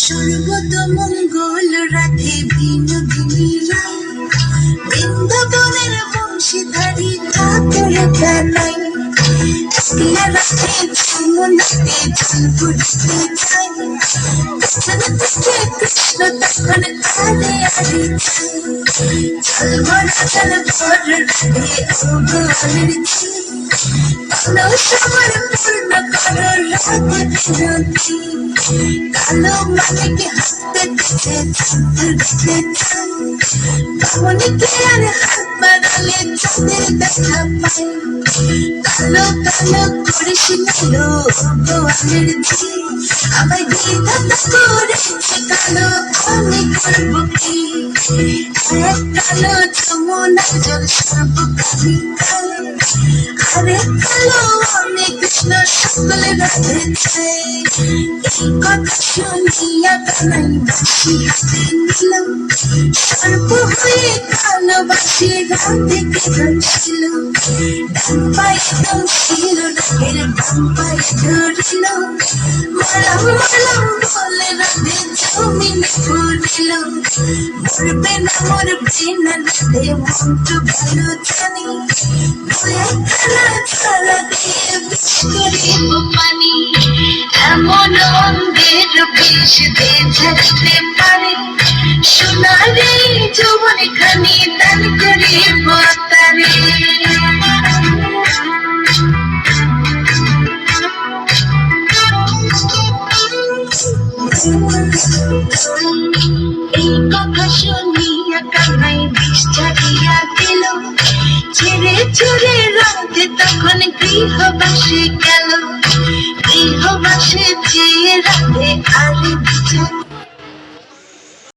সর্বত মঙ্গল রাধে বিনোদিনী রায়, বৃন্দাবনের বংশীধারী ঠাকুর কানাই। একলা রাধে যমুনাতে জল কুড়িতে যায়, পেছন থেকে কৃষ্ণ তখন আরে আরে যায়। জল ভরা জল ভর রাধে অগলের ঝি, কালো সবার পূর্ণ করো রাধে বিনোদী। কালো মালিকে হাতে দিতে দেখতে চাই, বামনিকে আর হাত বাড়ালে চাঁদের দেখা পাই। কালো কালো করে শিখালো ভগবানের ঝি, আমায় বিধাতা করেছে কালো, আমি করবো কি? এক কালো যমুনার জল সর্বকালী কালো, আরে কালো আমি কৃষ্ণ সকলে রাধে চাই। এই কথা শুনিয়া কানাই বাঁশি হাতে নিল, সর্ব হয়ে কালোবাসী রাধেকে ধরছিল। ডান পায়ে দমছিল, ডাকের বাম পায়ে ধরিল, মালাম মালাম বলে রাধে জমিনে পড়িল। মরবে না মরবে না রাধে মন তো ভালো জানি, দয়া খেলা ছাড়া দিয়ে বিষ করিব পানি। এমন অন্ধের বিষ দিয়ে ঝাড়তে পারে, সোনারে যৌবন খানি দান করিব তারে। এই কথা শুনিয়া কানাই বিষ ছাড়িয়া দিল, ছেড়ে ছেড়ে রাধে তখন গৃহবাসে গেল। গৃহবাসে যেয়ে রাধে আরে